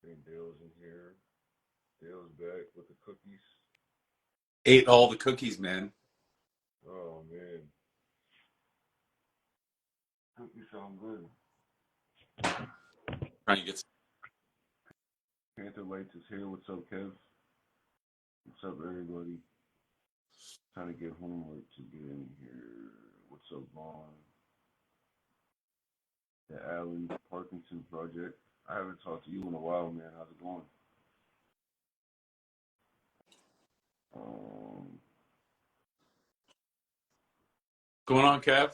And Dale's in here. Dale's back with the cookies. Ate all the cookies, man. Oh man, cookies sound good. Trying to get Panther Lights is here. What's up, Kev? What's up, everybody? Trying to get homework to get in here. What's up, Vaughn? The Allen Parkinson Project. I haven't talked to you in a while, man. How's it going? going on, Kev.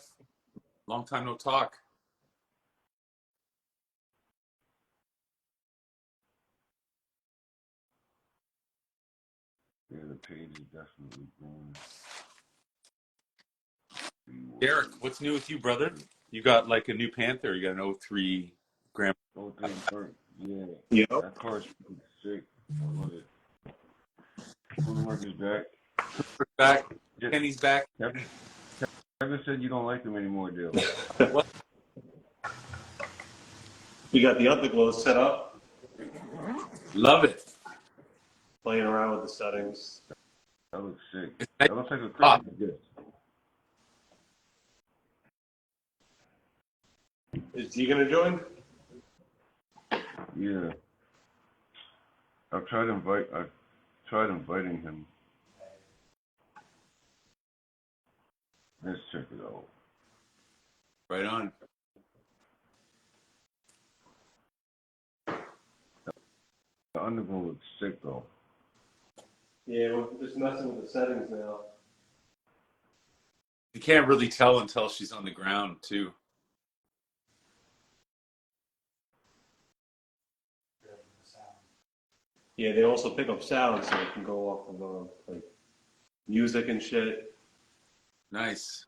Long time no talk. Yeah, the page is definitely growing. Derek, what's new with you, brother? You got like a new Panther. You got an 03 Grand. Oh, three Mark. Yeah. Yep. That car's sick. I love it. Mark is back. Back. Kenny's back. Kevin said you don't like him anymore, Dale. What? We got the underglow set up, Love it. playing around with the settings. That looks sick. It's That looks like a Christmas gift. Is he gonna join? Yeah. I've tried inviting him. Let's check it out. Right on. The underglow looks sick though. Yeah, we're just messing with the settings now. You can't really tell until she's on the ground, too. Yeah, they also pick up sound, so it can go off of like music and shit. Nice.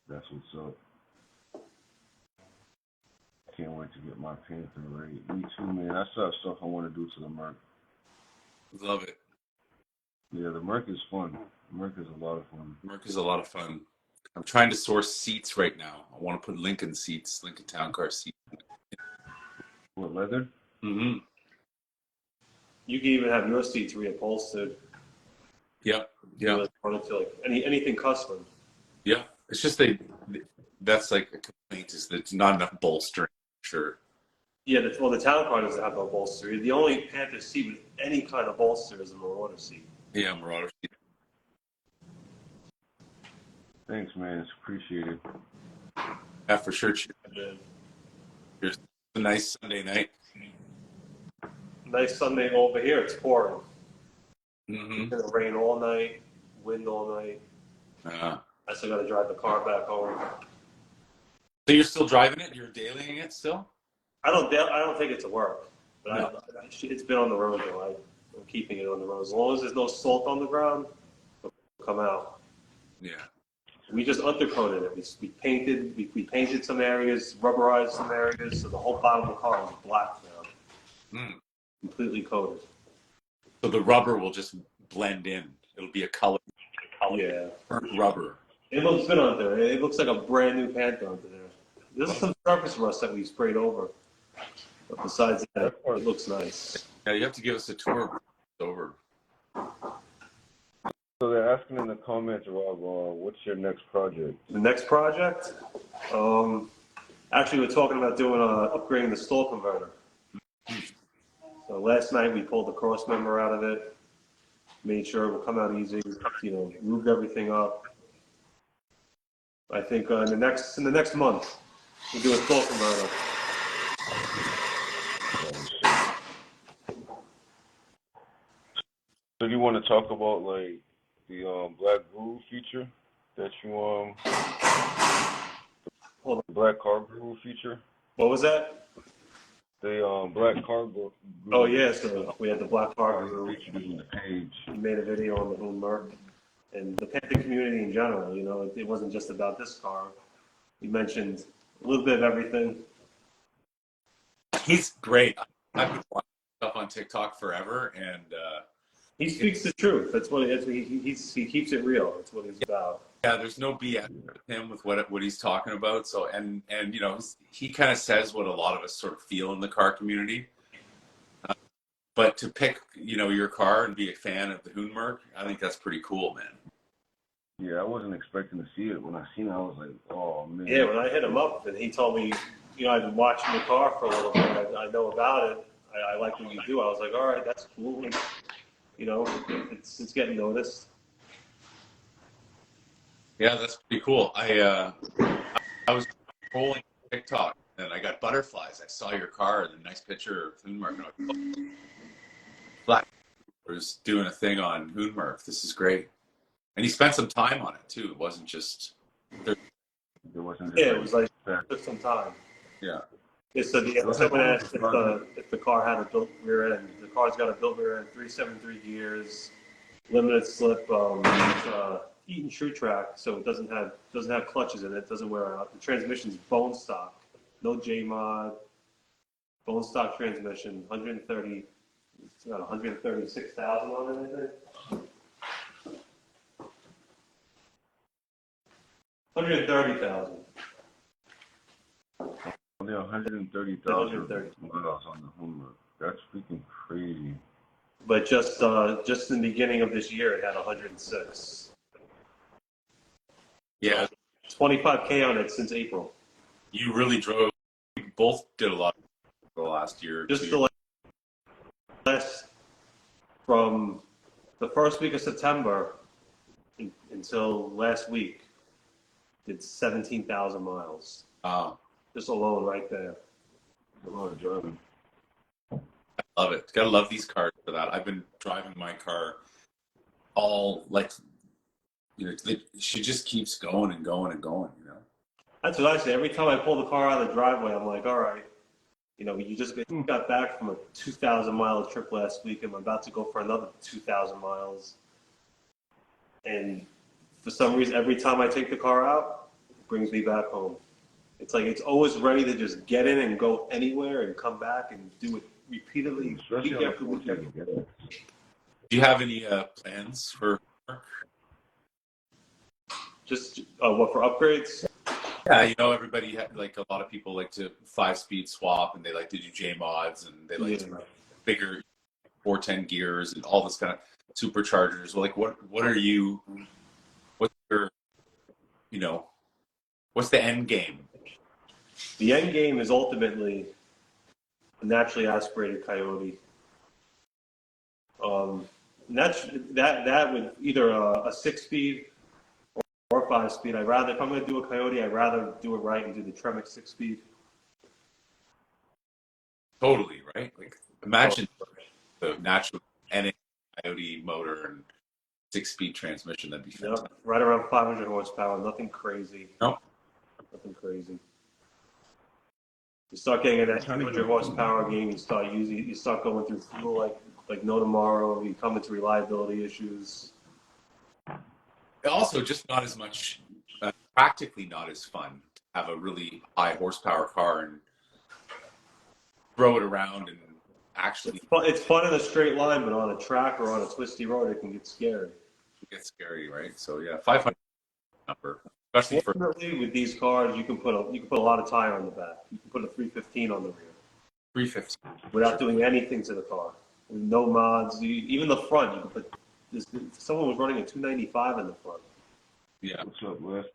That's what's up. Can't wait to get my Panther ready. Me too, man. I still have stuff I want to do to the Merc. Love it. Yeah, the Merc is fun. The Merc is a lot of fun. Merc is a lot of fun. I'm trying to source seats right now. I want to put Lincoln seats, Lincoln Town Car seats. What, leather? Mm-hmm. You can even have your seats reupholstered. Yep. You Yeah. want it to like anything custom. Yeah. It's just that's like a complaint is that it's not enough bolstering. Sure. Yeah, the town car doesn't have no bolster. The only Panther seat with any kind of bolster is a Marauder seat. Yeah, Marauder seat. Thanks, man. It's appreciated. Yeah, for sure. And Here's a nice Sunday night. nice Sunday over here. It's pouring. Mm-hmm. It's gonna rain all night, wind all night. I still got to drive the car back home. So you're still driving it? You're dailying it still? I don't take it to work, but No. it's been on the road though. I'm keeping it on the road as long as there's no salt on the ground. It'll come out. Yeah. We just undercoated it. We painted some areas, rubberized some areas, so the whole bottom of the car is black now, completely coated. So the rubber will just blend in. It'll be a color. Yeah. Burnt rubber. It looks good on there. It looks like a brand new Panther under there. There's some surface rust that we sprayed over. But besides that, it looks nice. Yeah, you have to give us a tour over. So they're asking in the comments, Rob, what's your next project? The next project, actually we're talking about doing upgrading the stall converter. So last night we pulled the cross member out of it, made sure it will come out easy, moved everything up. I think in the next month we'll do a stall converter. So you want to talk about like the black groove feature that you Hold on. the black car groove feature? What was that? The black car groove. Oh yeah, so we had the black car groove. Featured in the page. We made a video on the whole Merc and the Panther community in general. It wasn't just about this car. We mentioned a little bit of everything. He's great. I've been watching stuff on TikTok forever, and He speaks the truth. That's what he keeps it real. That's what he's about. yeah, there's no BS with him with what he's talking about. So and he kind of says what a lot of us sort of feel in the car community. But to pick, your car and be a fan of the Hoonmerk, I think that's pretty cool, man. Yeah, I wasn't expecting to see it. When I seen it, I was like, oh, man. Yeah, when I hit him up and he told me, I've been watching the car for a little bit. I know about it. I like what you do. I was like, all right, that's cool. And, it's getting noticed. Yeah, that's pretty cool. I was scrolling TikTok and I got butterflies. I saw your car and a nice picture of Hoonmerk. And I was like, oh, Black was doing a thing on Hoonmerk. This is great. And he spent some time on it too. It wasn't just. It wasn't. Yeah, it was like it took some time. Yeah. Yeah, so someone asked if the car had a built rear end. The car's got a built rear end, 373 gears, limited slip, heat and true track, so it doesn't have clutches in it. It doesn't wear out. The transmission's bone stock, no J mod, bone stock transmission, 130. It's got 136,000 on it, I think. 130,000. Only 130,000 miles on the Hoonmerk. That's freaking crazy. But just in the beginning of this year, it had 106. Yeah. 25K on it since April. You really drove. We both did a lot the last year. Just the last, from the first week of September until last week, did 17,000 miles. Just alone right there. A lot of driving. I love it. Gotta love these cars for that. I've been driving my car all she just keeps going and going and going, That's what I say. Every time I pull the car out of the driveway, I'm like, all right, you just got back from a 2,000 mile trip last week, and I'm about to go for another 2,000 miles. And for some reason, every time I take the car out, it brings me back home. It's like it's always ready to just get in and go anywhere and come back and do it repeatedly, week after week. Do you have any plans for work? Just what, for upgrades? Yeah, everybody like a lot of people like to 5-speed swap, and they like to do J mods, and they like to bigger 410 gears and all this kind of superchargers. Like, what are you? What's your, what's the end game? The end game is ultimately a naturally aspirated Coyote. And that would either a 6-speed or a 5-speed. If I'm going to do a Coyote, I'd rather do it right and do the Tremec 6-speed. Totally, right? Like, imagine the natural NA Coyote motor and 6-speed transmission. That'd be fantastic. Yep, right around 500 horsepower. Nothing crazy. No. Nothing crazy. You start getting in that 200 horsepower game, you start going through fuel like no tomorrow. You come into reliability issues. Also, just not as much, practically not as fun to have a really high horsepower car and throw it around and actually. It's fun in a straight line, but on a track or on a twisty road, it can get scary. It gets scary, right? So yeah, 500 number. Especially Fortunately, with these cars, you can put a lot of tire on the back. You can put a 315 on the rear. 350 without doing anything to the car. With no mods, even the front. You can put. Someone was running a 295 in the front. Yeah. What's up, Wes?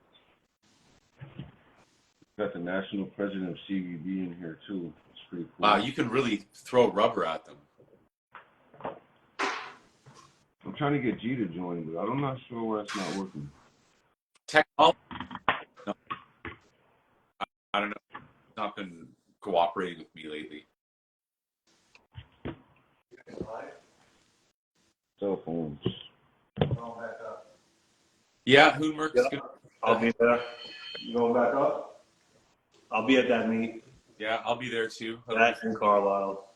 Got the national president of CVB in here too. It's pretty cool. Wow, you can really throw rubber at them. I'm trying to get G to join, but I'm not sure why it's not working. Technology. No. I don't know. It's not been cooperating with me lately. Cell phones. Yeah, Hoonmerk's good. I'll be there. You going back up? I'll be at that meet. Yeah, I'll be there too. That in Carlisle.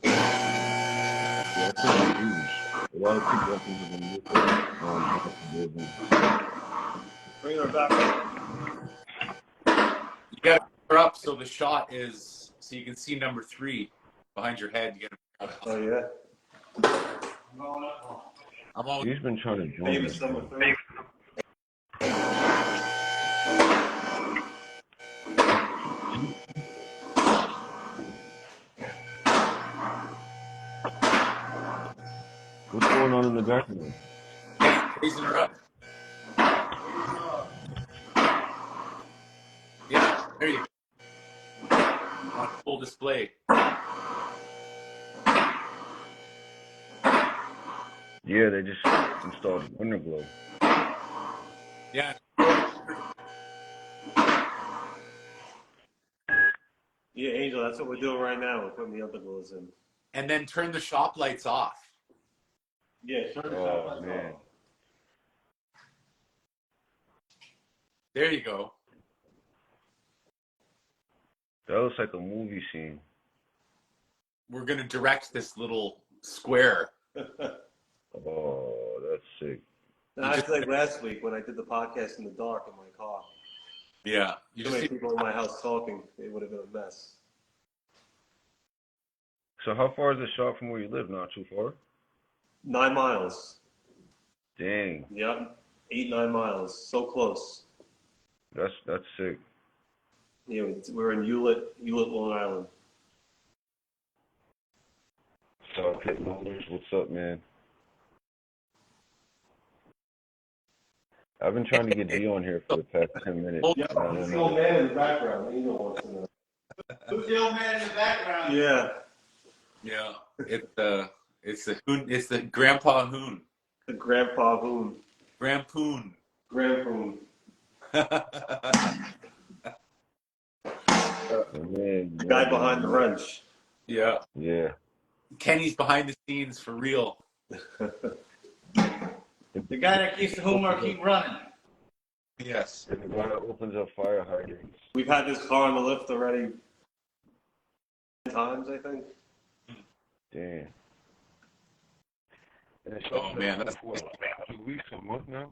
Yeah, it's pretty huge. A lot of people up in the Bring her back up. You got to her up so the shot is so you can see number 3 behind your head. You got to. Oh yeah. I'm always. He's been trying to join. Famous number 3. What's going on in the background? Raising her up. Yeah, there you go. On full display. Yeah, they just installed Underglow. Yeah. Yeah, Angel, that's what we're doing right now. We're putting the underglows in. And then turn the shop lights off. Yeah, turn the Oh, shop lights man. off. There you go. That looks like a movie scene. We're going to direct this little square. Oh, that's sick. Actually, like last week when I did the podcast in the dark in my car. Yeah. You Too just many people in my house talking. It would have been a mess. So how far is the shop from where you live? Not too far? 9 miles. Dang. Yep. 8-9 miles. So close. That's sick. Yeah, we're in Hewlett, Long Island. So, Pit Motors, what's up, man? I've been trying to get G on here for the past 10 minutes. Yeah, who's the old man in the background? Angel wants to know. Who's the old man in the background? Yeah. Yeah. It's the Grandpa Hoon. The Grandpa Hoon. Grandpoon. Grandpoon. The guy behind the wrench. Yeah. Yeah. Kenny's behind the scenes for real. The guy that keeps the homework keep running. Yes. And the guy that opens up fire hydrants. We've had this car on the lift already 10 times, I think. Damn. And it's Oh man, that's what, 2 weeks, a month now?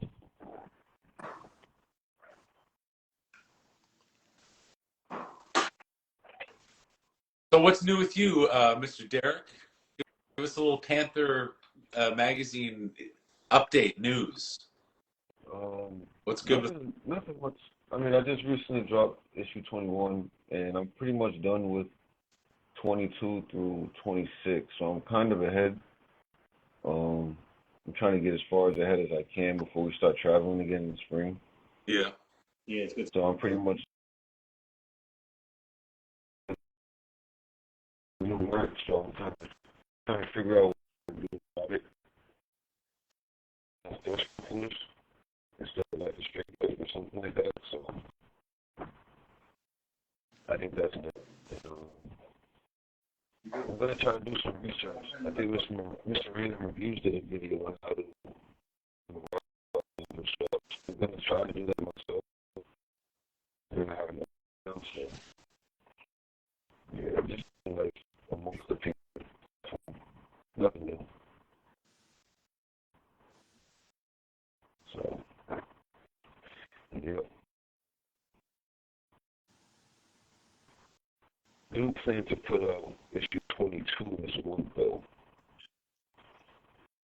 So what's new with you, Mr. Derek? Give us a little Panther magazine update news. What's good with Nothing much. I mean, I just recently dropped issue 21, and I'm pretty much done with 22 through 26, so I'm kind of ahead. I'm trying to get as far as ahead as I can before we start traveling again in the spring. Yeah. Yeah, it's good. So I'm pretty much new work, so I'm trying to figure out what to do about it. That's foolish instead of like a straight plate or something like that. So I think that's it. I'm gonna try to do some research. I think Mr. Random Reviews did a video on how to do stuff. I'm gonna try to do that myself. And I have no else. So yeah, just like amongst the people. Nothing new. So yeah. I do plan to put out issue 22 this month though,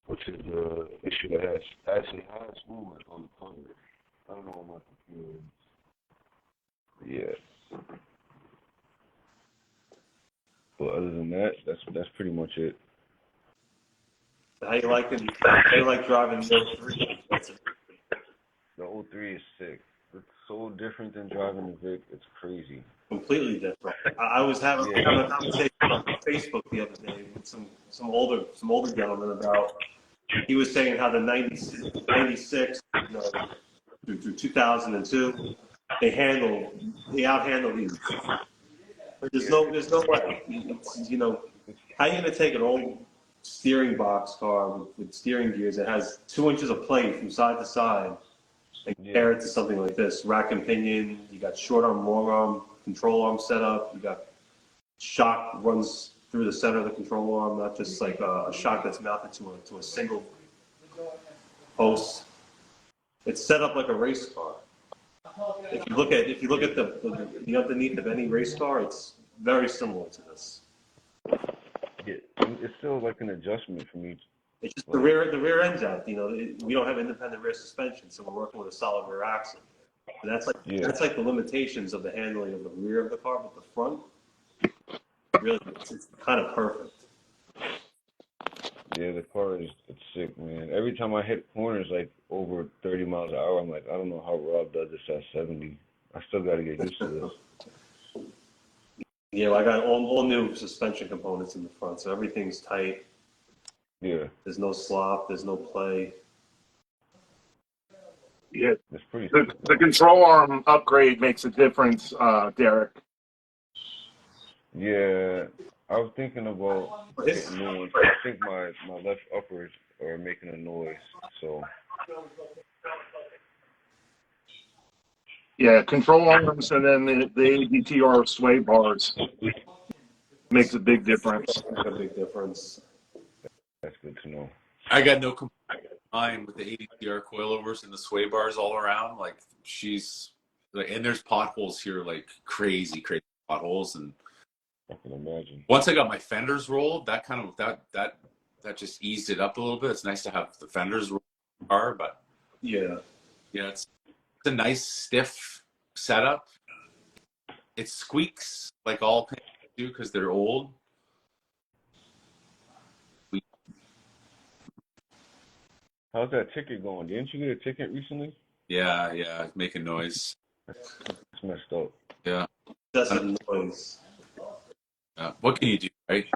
which is the issue that actually has movement on the cover. I don't know what my computer is. Yes. But other than that, that's pretty much it. How you like it? How you like driving the 03? The 03 is sick. It's so different than driving the Vic. It's crazy. Completely different. I was having a conversation on Facebook the other day with some older gentleman about. He was saying how the 96 through 2002, they outhandled these. But there's no way. It's, how you gonna take an old steering box car with steering gears that has 2 inches of plate from side to side and compare it to something like this? Rack and pinion. You got short arm, long arm, control arm setup. You got shock runs through the center of the control arm, not just like a shock that's mounted to a single post. It's set up like a race car. If you look at the underneath of any race car, it's very similar to this. Yeah, it's still like an adjustment for me. It's just the rear end's out. We don't have independent rear suspension, so we're working with a solid rear axle. And that's like the limitations of the handling of the rear of the car, but the front, really, it's kind of perfect. Yeah, the car is it's sick, man. Every time I hit corners like over 30 miles an hour, I'm like, I don't know how Rob does this at 70. I still got to get used to this. Yeah, well, I got all new suspension components in the front, so everything's tight. Yeah, There's no slop. There's no play. Yeah, it's pretty the, sick the though. control arm upgrade makes a difference, Derek. Yeah, I was thinking about It's, getting new ones. I think my left uppers are making a noise, so Yeah, control arms and then the ADTR sway bars makes a big difference. a big difference. that's good to know. I got no complaint with the ADTR coilovers and the sway bars all around. Like she's like, and there's potholes here, like crazy potholes. And I can imagine. once I got my fenders rolled, that kind of that just eased it up a little bit. It's nice to have the fenders rolled in the car, but Yeah. yeah, it's a nice stiff setup. It squeaks like all Panthers do because they're old. How's that ticket going? Didn't you get a ticket recently? Yeah, making noise. It's messed up. Yeah. That's a noise. What can you do, right?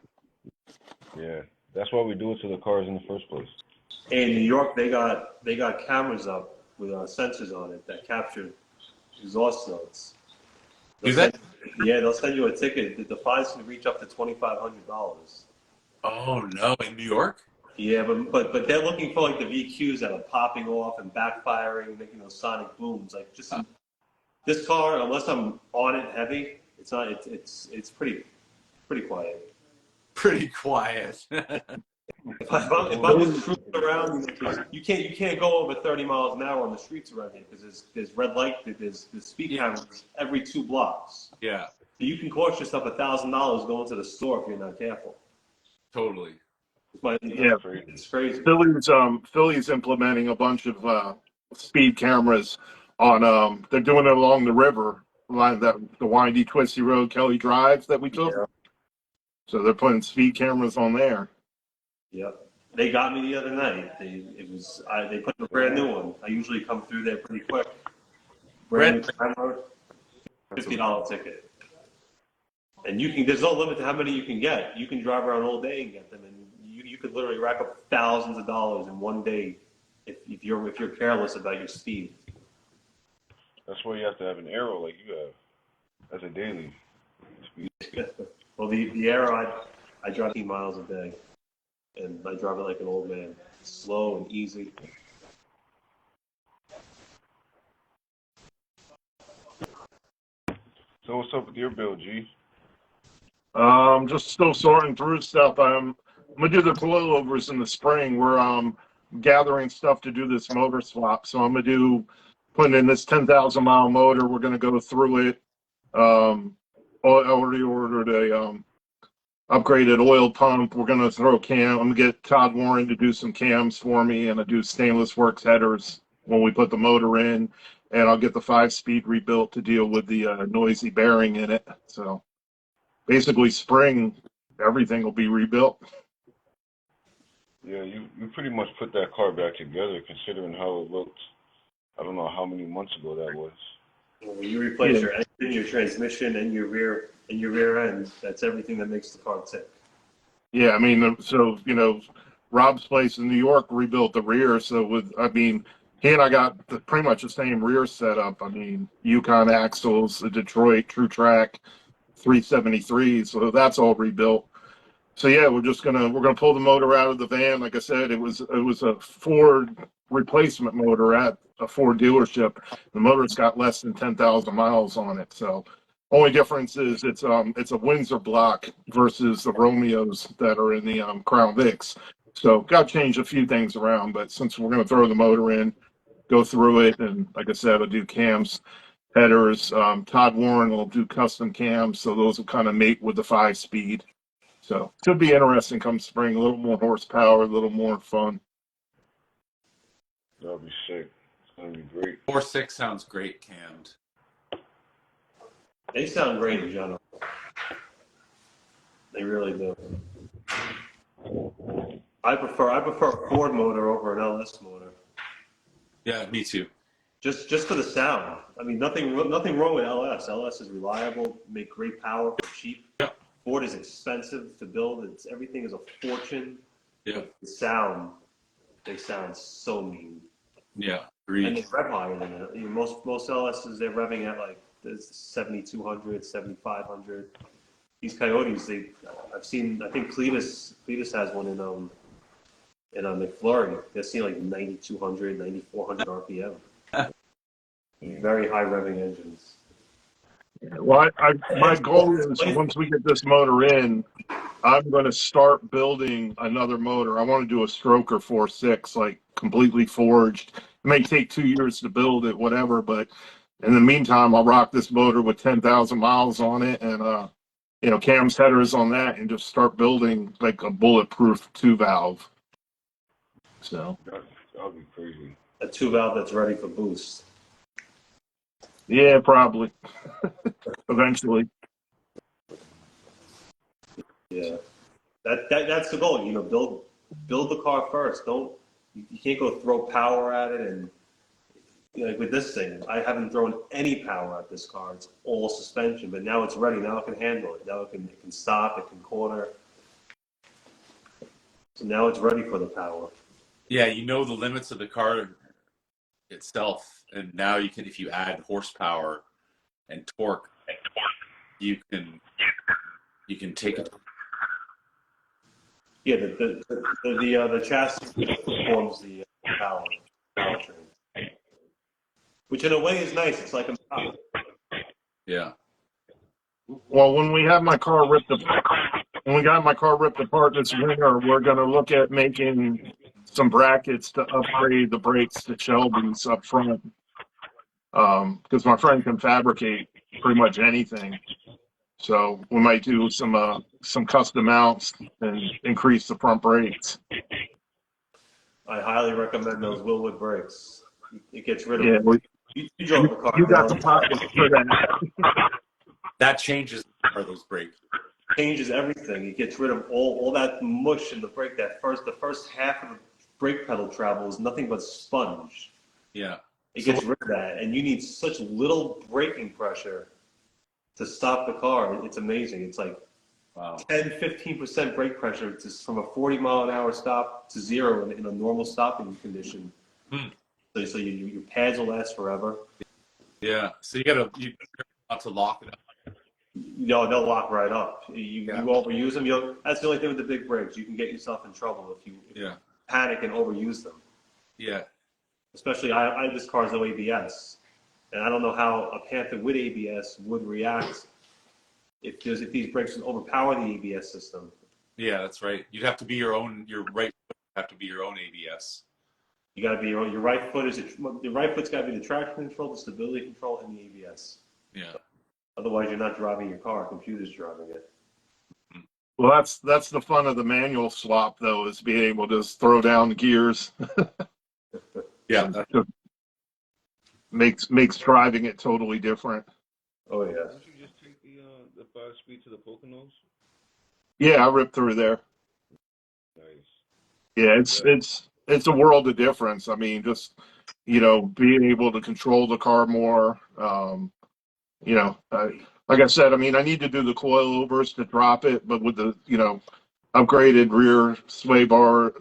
Yeah, that's why we do it to the cars in the first place. In New York, they got cameras up with sensors on it that capture exhaust notes. Do they? Yeah, they'll send you a ticket. The fines can reach up to $2,500. Oh no, in New York? Yeah, but they're looking for like the VQs that are popping off and backfiring, making those sonic booms. Like just this car, unless I'm on it heavy, it's not. It's pretty quiet. Pretty quiet. If I'm just cruising around, you can't go over 30 miles an hour on the streets around here because there's red light, there's speed cameras every 2 blocks. Yeah, So you can cost yourself $1,000 going to the store if you're not careful. totally. Yeah, It's crazy. Philly's implementing a bunch of speed cameras on they're doing it along the river line, that the windy twisty road Kelly Drive that we took. Yeah. So they're putting speed cameras on there. Yep. They got me the other night. They put a brand new one. I usually come through there pretty quick. Brand new camera, $50 ticket. And there's no limit to how many you can get. You can drive around all day and get them, and you could literally rack up thousands of dollars in one day if you're careless about your speed. That's why you have to have an arrow like you have as a daily speed. Well, the Arrow, I drive 18 miles a day, and I drive it like an old man, slow and easy. So what's up with your build, G? Just still sorting through stuff. I'm gonna do the coilovers in the spring. We're gathering stuff to do this motor swap. So I'm gonna putting in this 10,000 mile motor. We're gonna go through it. I already ordered a upgraded oil pump. We're gonna throw I'm gonna get Todd Warren to do some cams for me, and I do stainless works headers when we put the motor in, and I'll get the 5-speed rebuilt to deal with the noisy bearing in it. So basically, spring everything will be rebuilt. Yeah, you pretty much put that car back together considering how it looked. I don't know how many months ago that was. When you replace your engine, your transmission, and your rear end, that's everything that makes the car tick. Yeah, I mean, so Rob's place in New York rebuilt the rear. So he and I got pretty much the same rear setup. I mean, Yukon axles, the Detroit True Track 373. So that's all rebuilt. So yeah, we're gonna pull the motor out of the van. Like I said, it was a Ford replacement motor at a Ford dealership. The motor's got less than 10,000 miles on it. So only difference is it's a Windsor block versus the Romeos that are in the Crown Vics. So got to change a few things around. But since we're gonna throw the motor in, go through it, and like I said, I'll do cams, headers. Todd Warren will do custom cams, so those will kind of mate with the 5-speed. So could be interesting come spring. A little more horsepower, a little more fun. That'll be sick. It's gonna be great. 4.6 sounds great cammed. They sound great in general. They really do. I prefer a Ford motor over an LS motor. Yeah, me too. Just for the sound. I mean, nothing wrong with LS. LS is reliable, make great power for cheap. Yeah. Ford is expensive to build. Everything is a fortune. Yeah. The sound, they sound so mean. Yeah. And they Agreed. rev higher than it. Most LSs they're revving at like 7,200, 7,500. These Coyotes, I've seen. I think Cletus has one in McFlurry. They're seeing like 9,200, 9,400 RPM. Very high revving engines. Well, my goal is once we get this motor in, I'm going to start building another motor. I want to do a Stroker 4.6, like completely forged. It may take 2 years to build it, whatever, but in the meantime, I'll rock this motor with 10,000 miles on it and, Cam's headers on that and just start building like a bulletproof 2-valve. So, That'll be crazy. A 2-valve that's ready for boost. yeah, probably. Eventually. Yeah, that's the goal. Build the car first. You can't go throw power at it. And like with this thing, I haven't thrown any power at this car. It's all suspension, but now it's ready. Now it can handle it. Now it can stop. It can corner. So now it's ready for the power. Yeah, you know the limits of the car itself, and now you can, if you add horsepower and torque, you can take it. Yeah, the chassis performs the powertrain, which in a way is nice. It's like a Yeah. Well, when we got my car ripped apart this winter, we're going to look at making some brackets to upgrade the brakes to Shelby's up front. Because my friend can fabricate pretty much anything. So we might do some custom mounts and increase the front brakes. I highly recommend those Willwood brakes. It gets rid of. Yeah, You drove the car. you got the pockets for that. That changes those brakes. Changes everything. It gets rid of all that mush in the brake. The first half of the brake pedal travel is nothing but sponge. Yeah. It gets rid of that, and you need such little braking pressure to stop the car. It's amazing. It's like Wow. 10-15% brake pressure from a 40-mile-an-hour stop to zero in a normal stopping condition. So your pads will last forever. Yeah. So you got to lock it up. They'll lock right up. You overuse them. That's the only thing with the big brakes. You can get yourself in trouble if you panic and overuse them. Yeah. Especially, this car's no ABS, and I don't know how a Panther with ABS would react if these brakes would overpower the ABS system. Yeah, that's right. You'd have to be your right foot would have to be your own ABS. You got to be your right foot the right foot's got to be the traction control, the stability control, and the ABS. Yeah. Otherwise, you're not driving your car. A computer's driving it. Well, that's the fun of the manual swap, though, is being able to just throw down the gears. Yeah. Makes driving it totally different. Oh yeah. Didn't you just take the 5-speed to the Poconos? Yeah, I ripped through there. Nice. Yeah, it's a world of difference. I mean, just being able to control the car more. Like I said, I mean, I need to do the coilovers to drop it, but with the upgraded rear sway bar,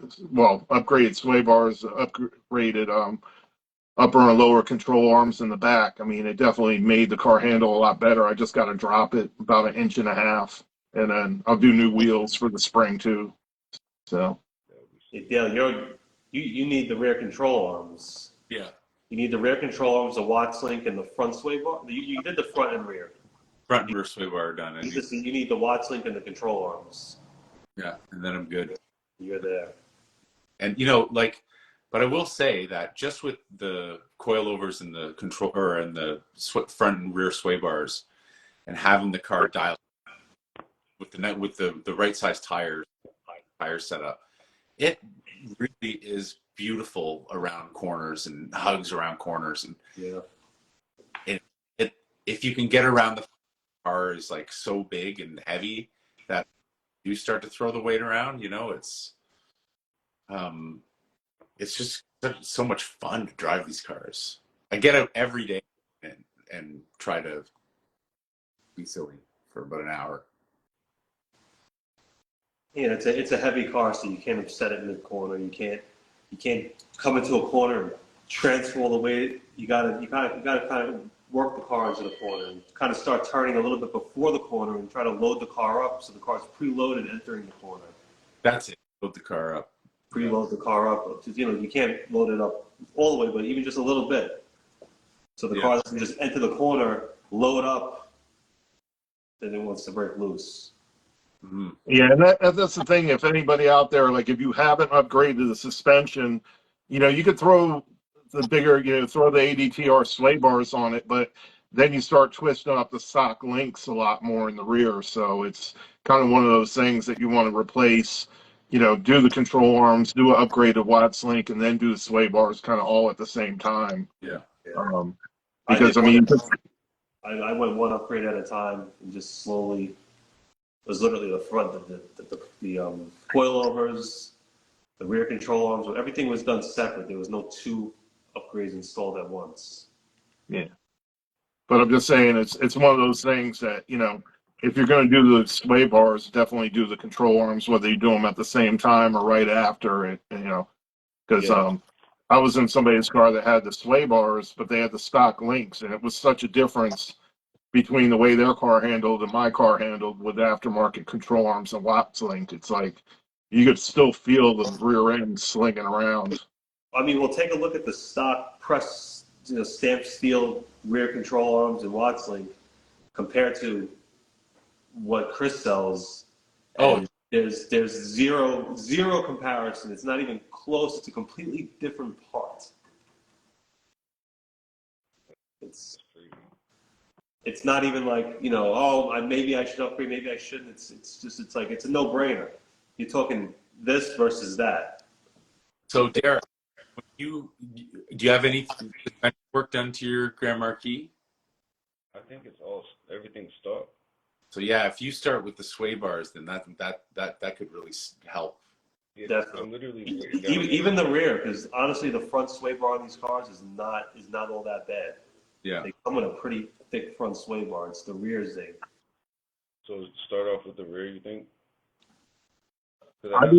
upgraded sway bars, upgraded upper and lower control arms in the back. I mean, it definitely made the car handle a lot better. I just got to drop it about 1.5 inches, and then I'll do new wheels for the spring too. So. Yeah, you need the rear control arms. Yeah. You need the rear control arms, the Watts link, and the front sway bar. You did the front and rear. Front and rear sway bar done. You need the Watts link and the control arms. Yeah, and then I'm good. You're there. And but I will say that just with the coilovers and the control and the front and rear sway bars, and having the car dialed with the right size tire setup, it really is beautiful around corners and hugs around corners. And if you can get around, the car is like so big and heavy that you start to throw the weight around. It's just so much fun to drive these cars. I get out every day and try to be silly for about an hour. Yeah, it's a heavy car, so you can't upset it mid corner. You can't come into a corner and transfer all the way. You gotta kind of work the car into the corner and kind of start turning a little bit before the corner and try to load the car up so the car's preloaded entering the corner. That's it. Load the car up. Preload the car up. Just, you can't load it up all the way, but even just a little bit. So the car doesn't just enter the corner, load up, then it wants to break loose. Mm-hmm. Yeah, and that's the thing. If anybody out there, like if you haven't upgraded the suspension, you could throw the bigger, throw the ADTR sway bars on it, but then you start twisting up the stock links a lot more in the rear. So it's kind of one of those things that you want to replace, do the control arms, do an upgrade of Watts link, and then do the sway bars kind of all at the same time. Yeah. Because, I went one upgrade at a time and just slowly. It was literally the front, the coilovers, the rear control arms, everything was done separate. There was no two upgrades installed at once. Yeah. But I'm just saying it's one of those things that, if you're going to do the sway bars, definitely do the control arms, whether you do them at the same time or right after it, because I was in somebody's car that had the sway bars, but they had the stock links, and it was such a difference between the way their car handled and my car handled with aftermarket control arms and Watts link. It's like you could still feel the rear end slinging around. I mean, we'll take a look at the stock press, stamped steel rear control arms and Watts link compared to what Chris sells. And there's zero comparison. It's not even close. It's a completely different part. It's not even like, maybe I should upgrade, maybe I shouldn't. It's like, it's a no-brainer. You're talking this versus that. So, Derek, do you have any work done to your Grand Marquis? I think everything's stock. So yeah, if you start with the sway bars, then that could really help. Yeah, Definitely. I'm literally Even the rear, because honestly, the front sway bar on these cars is not all that bad. Yeah. They come with a pretty thick front sway bar. It's the rear zing. So start off with the rear, you think? I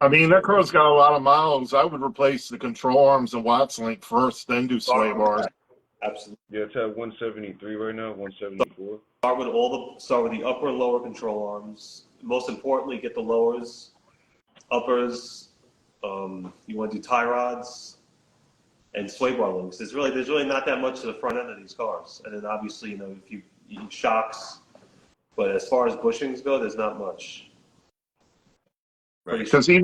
mean, that car's got a lot of miles. I would replace the control arms and Watts link first, then do sway bars. Absolutely. Yeah, it's at 173 right now, 174. Start with the upper and lower control arms. Most importantly, get the lowers, uppers. You want to do tie rods and sway bar links. There's really not that much to the front end of these cars. And then obviously, if you shocks, but as far as bushings go, there's not much. Because I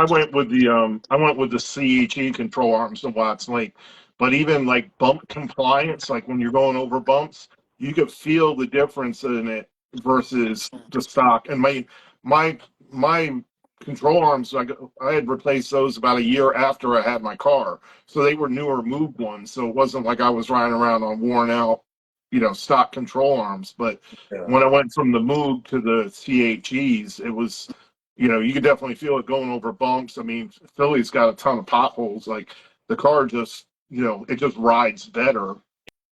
went with the CHE control arms and Watts link, but even like bump compliance, like when you're going over bumps, you could feel the difference in it versus the stock. And my control arms, I had replaced those about a year after I had my car, so they were newer moved ones. So it wasn't like I was riding around on worn out, stock control arms. But when I went from the Moog to the CHEs, it was. You can definitely feel it going over bumps. I mean, Philly's got a ton of potholes. Like the car just, it just rides better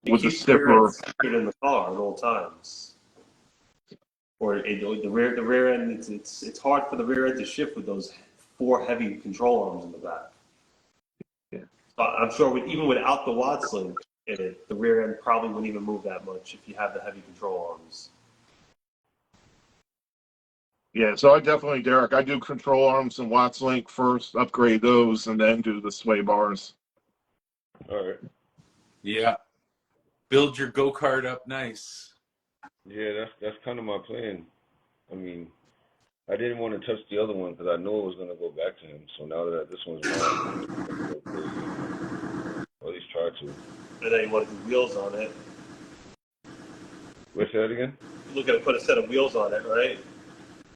with the stiffer. In the car at all times. Or the rear end, it's hard for the rear end to shift with those 4 heavy control arms in the back. Yeah. I'm sure even without the Watts link in it, the rear end probably wouldn't even move that much if you have the heavy control arms. Yeah, so Derek, I do control arms and Watts link first, upgrade those, and then do the sway bars. All right. Yeah. Build your go-kart up nice. Yeah, that's kind of my plan. I mean, I didn't want to touch the other one because I knew it was going to go back to him. So now that this one's mine, or at least try to. And then you want to do wheels on it. Wait, say that again? You're looking to put a set of wheels on it, right?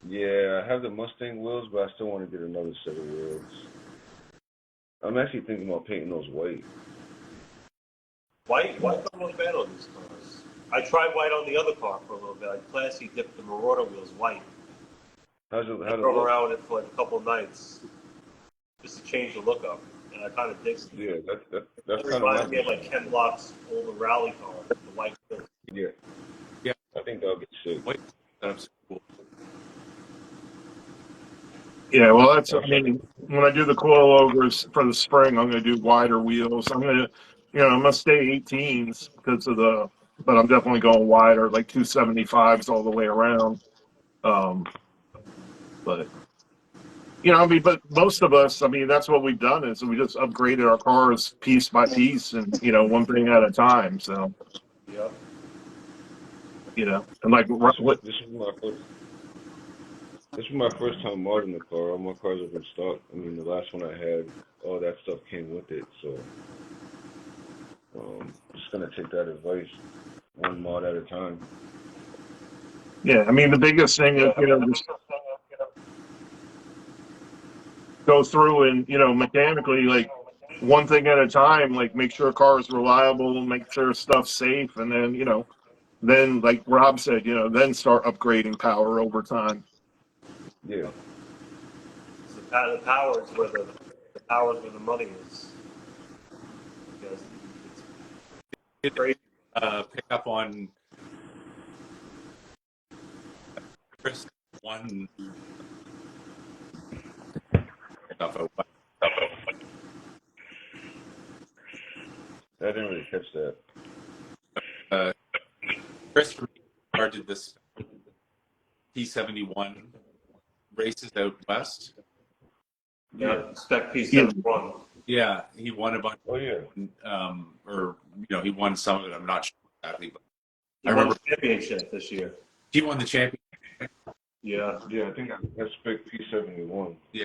Yeah, I have the Mustang wheels, but I still want to get another set of wheels. I'm actually thinking about painting those white. White don't look bad on these cars. I tried white on the other car for a little bit. I classy dipped the Marauder wheels white. I how'd it drove look? around with it for like a couple of nights just to change the look up, and I kind of dig it. Yeah, It that's kind of my reminds me of vision. like Ken Block's older rally car, the white. Yeah, Yeah, I think that'll get sick. white setup's cool. Yeah, well, that's, I Also, mean, when I do the coilovers for the spring, I'm going to do wider wheels. I'm going to stay 18s because of but I'm definitely going wider, like 275s all the way around. Um, but, but most of us, I mean, that's what we've done is we just upgraded our cars piece by piece and, one thing at a time. So, Yep. and like, what, this is my first. This is my first time modding the car. All my cars have been stock. I mean, the last one I had, all that stuff came with it. So, just gonna take that advice, one mod at a time. yeah, I mean, the biggest thing is, just go through and, mechanically, like, one thing at a time, like make sure a car is reliable, make sure stuff's safe, and then, then like Rob said, then start upgrading power over time. Yeah, The power is where the power is where the money is. Because Did it's crazy. pick up on Chris one stuff out. I didn't really catch that. Uh, Chris started this P71 races out west. Yeah, Spec Yeah, P71. Yeah, he won a bunch, Oh yeah, or he won some of it. I'm not sure exactly, but He I won remember the championship this year. he won the champion. Yeah. yeah. I think that's Spec P71. Yeah,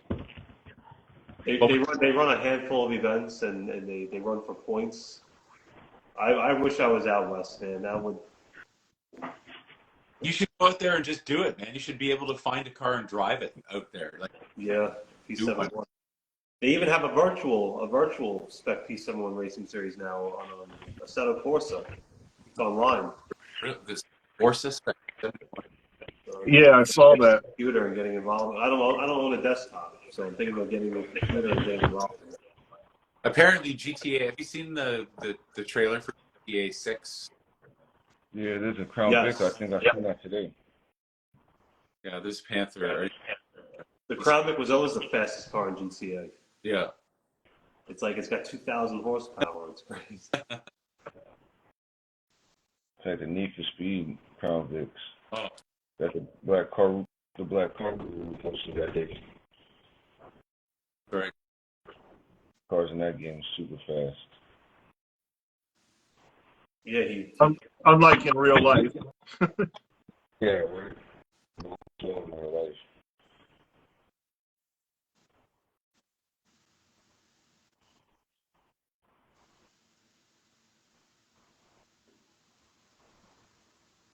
They run a handful of events and they run for points. I wish I was out west, man. That would. you should go out there and just do it, man. You should be able to find a car and drive it out there, like Yeah, do one. P71. They even have a virtual Spec P71 racing series now on a Assetto Corsa. It's online. This Forza spec. So yeah, I saw getting a that. computer and getting involved. I don't own a desktop, so I'm thinking about getting a computer and getting involved. Apparently, GTA. Have you seen the trailer for GTA 6? Yeah, there's a Crown Yes. Vic. I think I seen that today. Yeah, this Panther. The Crown Vic was always the fastest car in GTA. Yeah, It's like it's got 2,000 horsepower. It's crazy. It's like the Need for Speed Crown Vics. oh, That's the black car we posted that day. right. Cars in that game is super fast. Yeah, he Unlike in real life. Yeah, right. So in my life.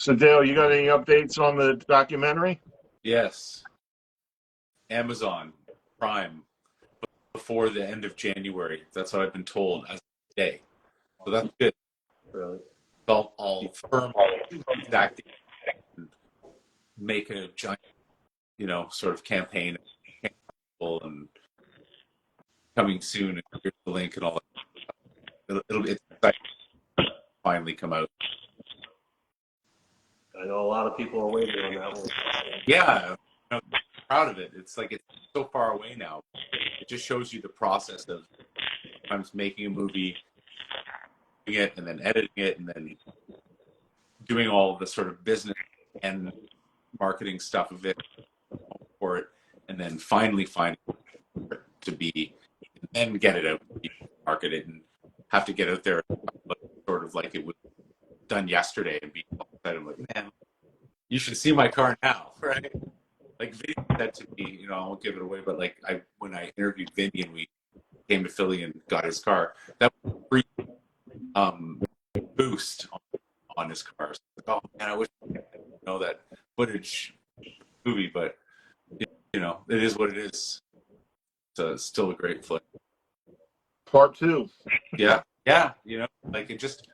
So Dale, you got any updates on the documentary? Yes, Amazon Prime before the end of January. That's what I've been told as of today. So that's good. really. I'll firm exactly make a giant, sort of campaign and coming soon. And here's the link and all that. It's exciting to finally come out. I know a lot of people are waiting on that one. Yeah, I'm proud of it. It's like it's so far away now. It just shows you the process of sometimes making a movie, doing it, and then editing it, and then doing all the sort of business and marketing stuff of it for it, and then finally finding it to be, and then get it out, market it, and have to get out there sort of like it was done yesterday and be excited. I'm like, man, you should see my car now, right? Like Vinny said to me, I won't give it away, but like when I interviewed Vinny and we came to Philly and got his car, that was a free boost on his car. So like, oh man, I wish I could know that footage movie, but it is what it is. It's still a great flick. Part 2. Yeah, like it just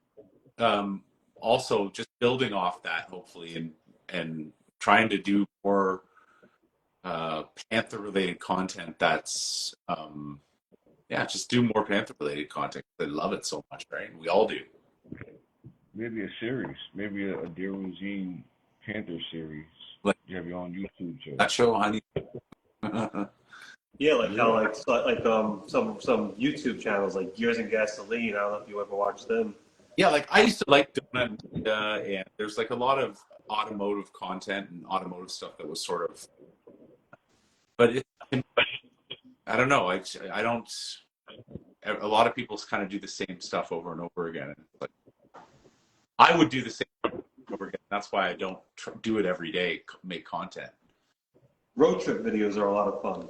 also just building off that hopefully and trying to do more Panther related content that's yeah, just do more Panther related content. They love it so much, right? We all do. Maybe a series, maybe a Deruzine Panther series. Like You have your own YouTube show. that show, honey. Yeah, like how some YouTube channels like Gears and Gasoline. I don't know if you ever watched them. Yeah, like I used to like Donut, and there's like a lot of automotive content and automotive stuff that was sort of, but I don't know. I don't. A lot of people kind of do the same stuff over and over again. And like, I would do the same over again. That's why I don't do it every day. Make content. Road trip videos are a lot of fun.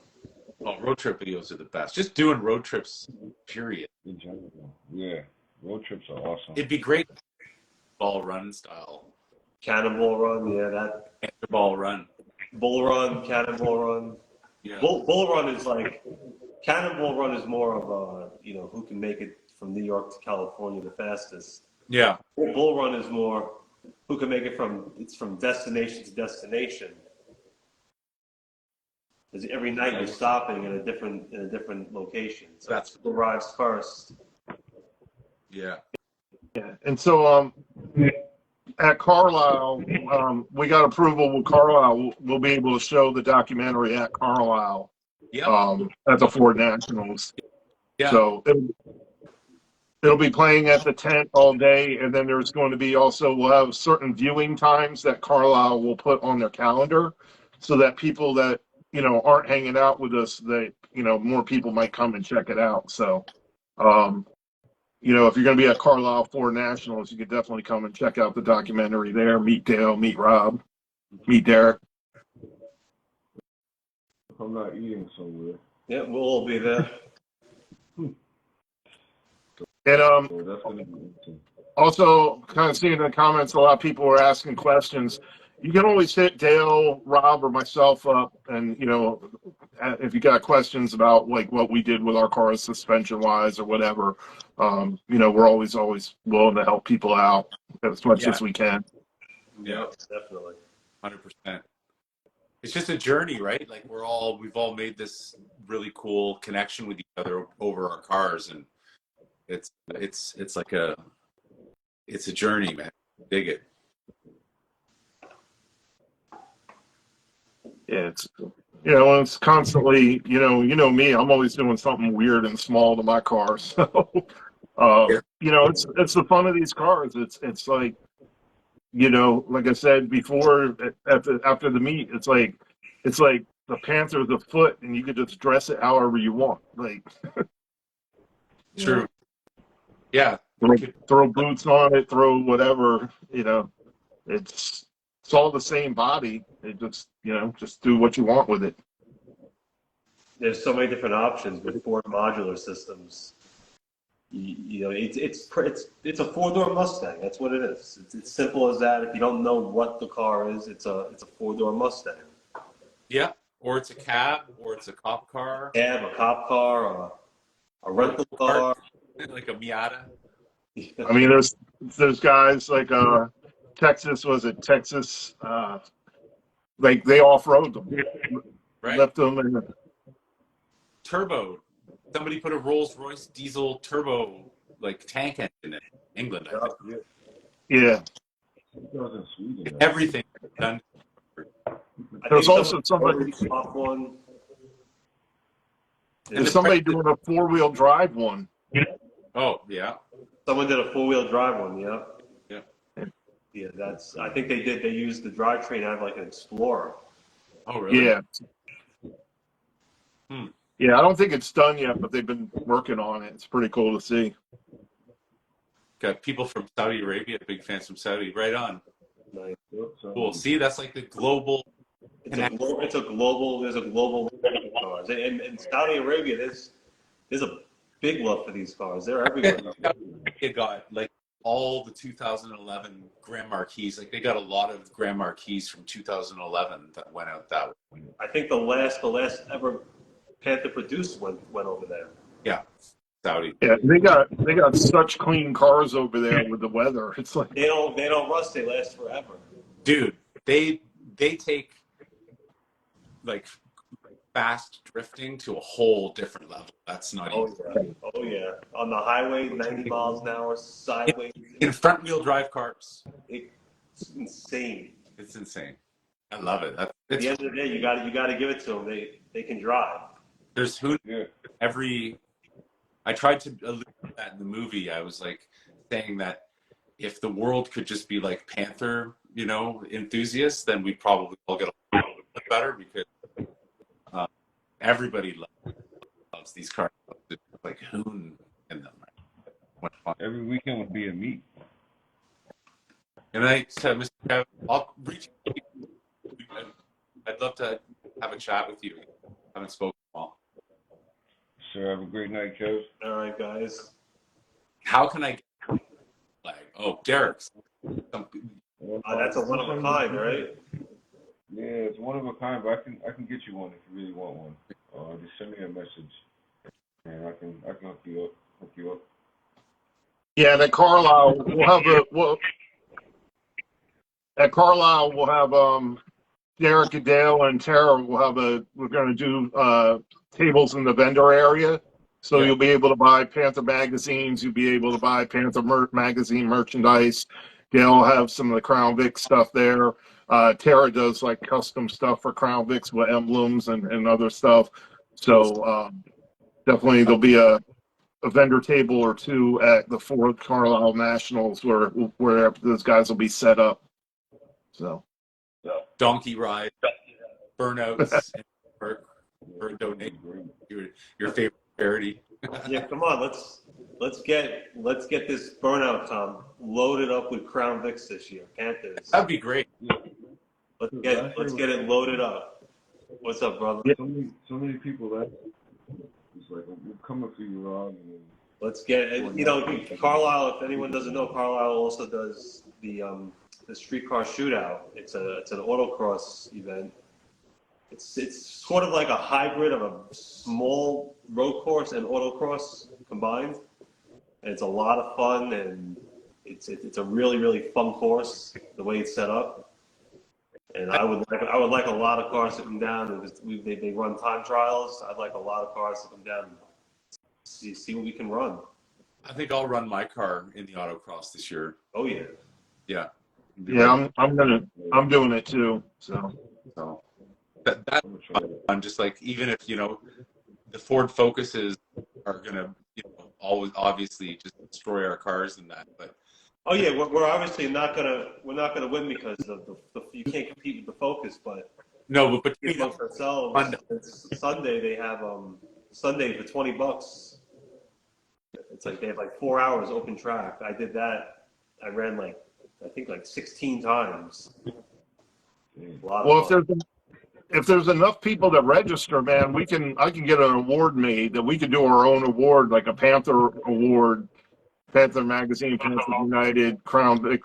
Oh, road trip videos are the best. Just doing road trips, period. In general, yeah, road trips are awesome. It'd be great, ball run style. Cannonball Run, yeah, that Ball run. Bull Run, Cannonball Run. Yeah. Bull Run is like Cannonball Run is more of a who can make it from New York to California the fastest. Yeah. Bull Run is more who can make it from destination to destination. Because every night you're stopping in a different location. So That's who arrives first. yeah. Yeah, and so at Carlisle, we got approval with Carlisle. We'll be able to show the documentary at Carlisle Yeah. at the Ford Nationals. Yeah. So it'll be playing at the tent all day, and then there's going to be also, we'll have certain viewing times that Carlisle will put on their calendar so that people that, aren't hanging out with us, that, more people might come and check it out. So, if you're going to be at Carlisle Ford Nationals, you could definitely come and check out the documentary there, meet Dale, meet Rob, meet Derek. I'm not eating somewhere. Yeah, we'll all be there. And So that's gonna be interesting. also, kind of seeing in the comments, a lot of people were asking questions. You can always hit Dale, Rob, or myself up, and if you got questions about like what we did with our cars, suspension-wise or whatever, we're always willing to help people out as much as we can. Yeah. Definitely. 100%. It's just a journey, right? Like we've all made this really cool connection with each other over our cars, and it's like it's a journey, man. Dig it. Yeah, it's constantly, me, I'm always doing something weird and small to my car. So, it's the fun of these cars. It's like, like I said before, after the meet, it's like the Panther's a foot, and you could just dress it however you want. Like, True. Yeah. throw boots on it, throw whatever. It's all the same body. It just just do what you want with it. There's so many different options with Ford modular systems. It's a four-door Mustang. That's what it is. It's simple as that. If you don't know what the car is, it's a four-door Mustang. Yeah. Or it's a cab, or it's a cop car. Cab, a cop car, a rental car. Like a Miata. I mean, there's guys like Texas, like they off-road them, Right. left them, and Turbo. Somebody put a Rolls-Royce diesel turbo like tank engine in England. I think. yeah. Everything done. There's also somebody one. There's somebody doing a four-wheel drive one. Oh yeah. Someone did a four-wheel drive one. Yeah. Yeah. Yeah, I think they did. They used the drivetrain out of like an Explorer. Oh really? Yeah. Yeah, I don't think it's done yet, but they've been working on it. It's pretty cool to see. Got people from Saudi Arabia, big fans from Saudi. Right on. Nice. Cool. See, that's like the global. There's a global cars. And in Saudi Arabia, there's a big love for these cars. They're everywhere. They got like all the 2011 Grand Marquis. Like they got a lot of Grand Marquis from 2011 that went out that way. I think the last ever Panther produced went over there. Yeah, Saudi. Yeah, they got such clean cars over there with the weather. It's like They don't rust. They last forever. Dude, they take like fast drifting to a whole different level. That's not Oh easy. yeah, oh yeah. On the highway, 90 miles an hour, sideways. In front wheel drive cars, It's insane. it's insane. I love it. At the end of the day, you got to give it to them. They can drive. There's who Yeah. I tried to allude to that in the movie. I was like saying that if the world could just be like Panther, enthusiasts, then we'd probably all get a little bit better because everybody loves these cars. It's like Hoon in them. Every weekend would be a meet. And I said, Mr. Kev, I'll reach out to you. I'd love to have a chat with you. I haven't spoken in a while. Sure. Have a great night, Kev. All right, guys. How can I get flag? Oh, Derek's. That's a one of a kind, right? Yeah, it's one of a kind, but I can get you one if you really want one. Just send me a message, and I can hook you up. Yeah, at Carlisle we'll have Derek and Dale and Tara we're going to do tables in the vendor area. So Yeah. you'll be able to buy Panther magazines. You'll be able to buy Panther magazine merchandise. Dale will have some of the Crown Vic stuff there. Tara does like custom stuff for Crown Vics with emblems and other stuff. So definitely there'll be a vendor table or two at the fourth Carlisle Nationals where those guys will be set up. So Donkey ride, burnouts, and for donate your favorite charity. Yeah, come on. Let's get this burnout, Tom, loaded up with Crown Vics this year. Panthers. That'd be great. Let's get it loaded up. What's up, brother? So many people that it's like we're coming for you, Rob. And Let's get it. Carlisle. If anyone doesn't know, Carlisle also does the streetcar shootout. It's an autocross event. It's sort of like a hybrid of a small road course and autocross combined, and it's a lot of fun, and it's a really, really fun course the way it's set up. And I would like a lot of cars to come down, and they run time trials. I'd like a lot of cars to come down and see what we can run. I think I'll run my car in the autocross this year. Oh yeah. Yeah. yeah, I'm doing it too. So That's fun. Just like even if the Ford Focuses are gonna always obviously just destroy our cars and that, but Oh yeah, we're obviously not gonna win because of you can't compete with the Focus, but no, but we amongst ourselves. It's Sunday they have Sunday for $20. It's like they have like 4 hours open track. I did that. I ran I think 16 times. A lot of fun. If there's enough people that register, man, I can get an award made that we could do our own award, like a Panther award, Panther Magazine, Panther United, Crown,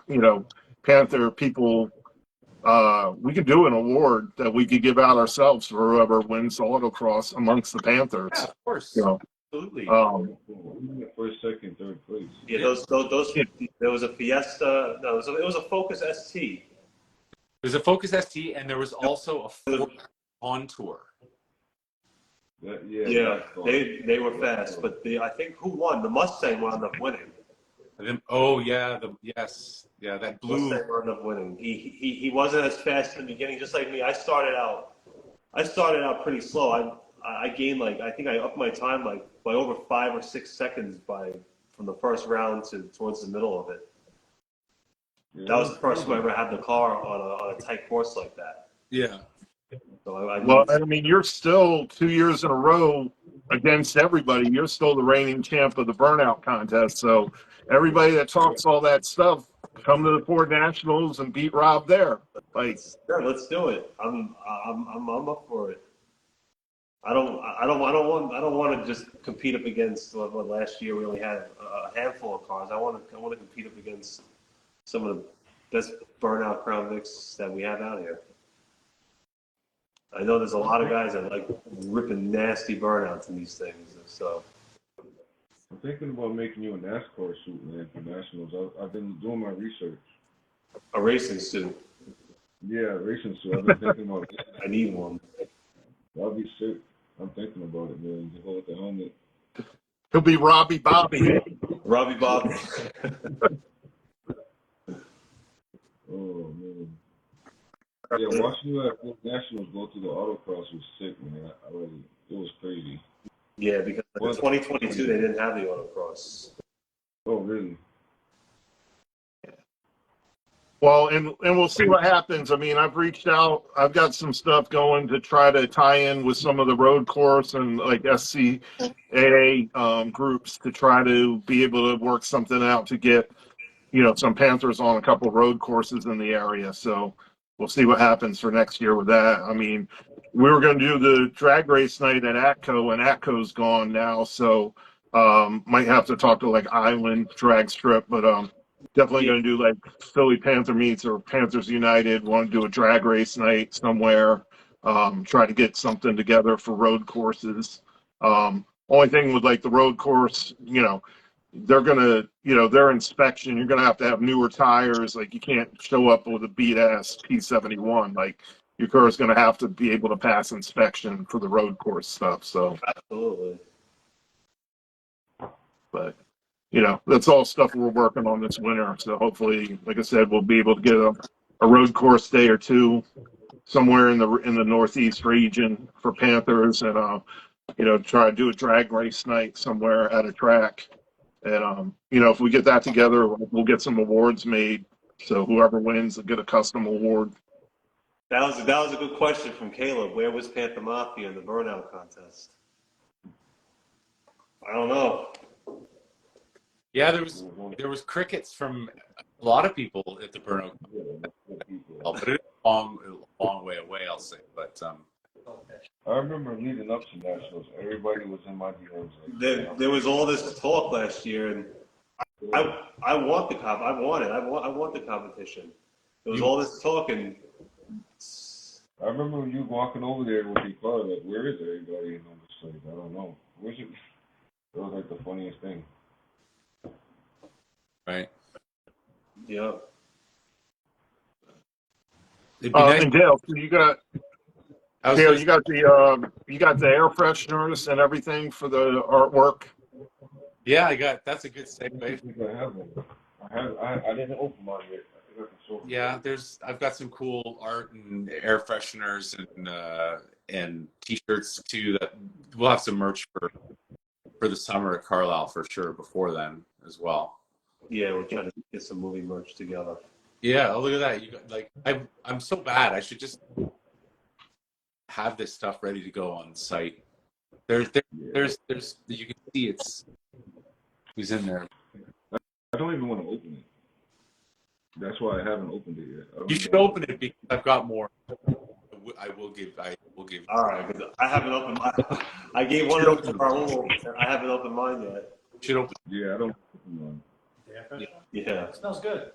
Panther people. We could do an award that we could give out ourselves for whoever wins the autocross amongst the Panthers. yeah, of course, absolutely. First, second, third place. Yeah, those. There was a Fiesta. No, it was a Focus ST. There's a Focus ST, and there was also a Ford Contour. Yeah, they were fast, but I think who won? The Mustang wound up winning. And then, oh yeah, that blue. Mustang wound up winning. He wasn't as fast in the beginning, just like me. I started out pretty slow. I gained I think I upped my time by over 5 or 6 seconds from the first round towards the middle of it. Yeah. That was the first time I ever had the car on a tight course like that. Yeah. So I mean, you're still 2 years in a row against everybody. You're still the reigning champ of the burnout contest. So everybody that talks all that stuff, come to the Ford Nationals and beat Rob there. Sure, let's do it. I'm up for it. I don't want to just compete up against what last year we only had a handful of cars. I want to compete up against some of the best burnout Crown Vics that we have out here. I know there's a lot of guys that like ripping nasty burnouts in these things. So I'm thinking about making you a NASCAR suit, man, for Nationals. I've been doing my research. A racing suit. Yeah, racing suit. I've been thinking about. I need one. That'd be sick. I'm thinking about it, man. Just hold the helmet. He'll be Robbie Bobby. Robbie Bob. Oh man. Yeah, watching you at Nationals go through the autocross was sick, man. It was crazy. Yeah, because in 2022 they didn't have the autocross. Oh really? Well, and we'll see what happens. I mean, I've reached out. I've got some stuff going to try to tie in with some of the road course and like SCAA groups to try to be able to work something out to get, some Panthers on a couple of road courses in the area. So we'll see what happens for next year with that. I mean, we were going to do the drag race night at ATCO, and ATCO's gone now. So might have to talk to like Island Drag Strip, but definitely going to do like Philly Panther meets or Panthers United. Want to do a drag race night somewhere. Try to get something together for road courses. Only thing with like the road course, they're gonna, their inspection. You're gonna have newer tires. Like you can't show up with a beat ass P71. Like your car is gonna have to be able to pass inspection for the road course stuff. So, Absolutely. but that's all stuff we're working on this winter. So hopefully, like I said, we'll be able to get a road course day or two somewhere in the Northeast region for Panthers, and try to do a drag race night somewhere at a track. And if we get that together, we'll get some awards made. So whoever wins will get a custom award. That was a good question from Caleb. Where was Panther Mafia in the burnout contest? I don't know. Yeah, there was crickets from a lot of people at the burnout, but it's a long way away, I'll say. But I remember leading up to Nationals, everybody was in my DMs. Like, There was all this talk last year, and I want the competition. There was all this talk, and I remember you walking over there with your car, like, where is everybody? And I'm just like, I don't know. Where's it? That was like the funniest thing. right. yeah. It'd be nice. And Dale, so you got the air fresheners and everything for the artwork. Yeah, that's a good segue. I think I have one. I didn't open mine yet. I think I can show you. Yeah, I've got some cool art and air fresheners and t-shirts too. That we'll have some merch for the summer at Carlisle for sure. Before then as well. Yeah, we're trying to get some movie merch together. Yeah, look at that. You got, like I'm so bad. I should just have this stuff ready to go on site. There's you can see who's in there. I don't even want to open it. That's why I haven't opened it yet. You should open it because I've got more. I will give. All right, because I haven't opened mine. I gave one of them to Raul, and I haven't opened mine yet. Should open. Yeah, I don't open mine. Yeah. It smells good.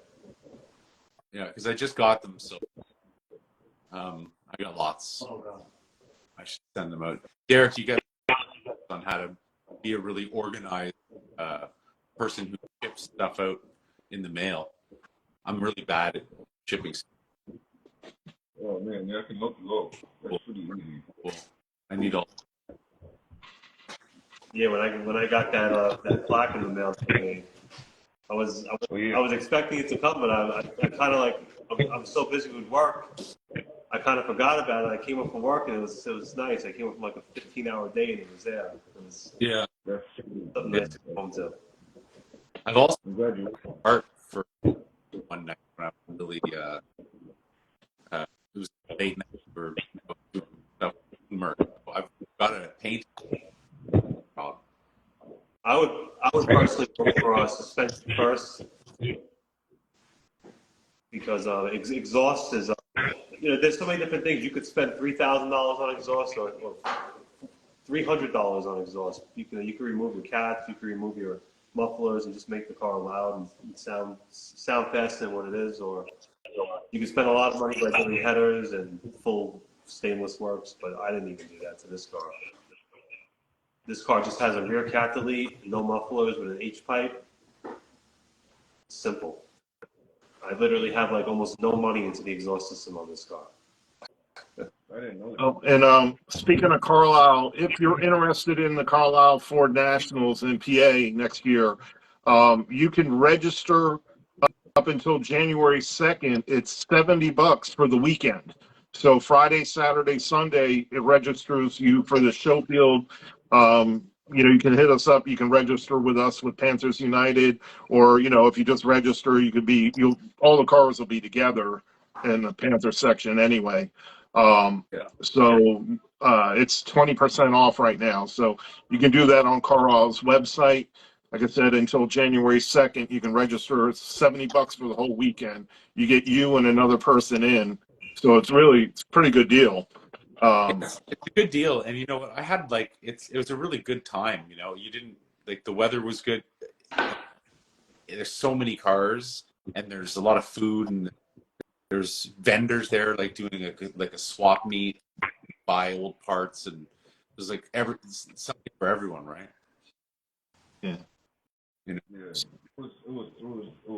Yeah, because I just got them, so I got lots. Oh, God. I should send them out. Derek, you got on how to be a really organized person who ships stuff out in the mail. I'm really bad at shipping stuff. Oh man, I can help you out. That's pretty easy. Cool. I need all. Yeah, when I got that plaque in the mail today, I was expecting it to come, but I kind of like I'm so busy with work, I kind of forgot about it. I came up from work and it was nice. I came up from like a 15-hour day and it was there. It was something nice to come home to. I've also art for one night when I was really it was late night for stuff. I've got a paint. I would personally go for suspension first because exhaust is there's so many different things. You could spend $3,000 on exhaust or $300 on exhaust. You can remove your cats, you can remove your mufflers and just make the car loud and sound faster than what it is, or you can spend a lot of money by doing headers and full stainless works, but I didn't even do that to this car. This car just has a rear cat delete, no mufflers with an H pipe. Simple. I literally have like almost no money into the exhaust system on this car. I didn't know that. Oh, and speaking of Carlisle, if you're interested in the Carlisle Ford Nationals in PA next year, you can register up until January 2nd. It's $70 for the weekend. So Friday, Saturday, Sunday, it registers you for the show field. You can hit us up. You can register with us with Panthers United, or if you just register, all the cars will be together in the Panther section anyway. Yeah. So it's 20% off right now. So you can do that on Carlisle's website. Like I said, until January 2nd, you can register. It's $70 for the whole weekend. You get you and another person in. So it's a pretty good deal. It's a good deal, and you know what? I had it was a really good time. You didn't the weather was good. There's so many cars, and there's a lot of food, and there's vendors there doing a swap meet, buy old parts, and there's something for everyone, right? Yeah. Yeah, it was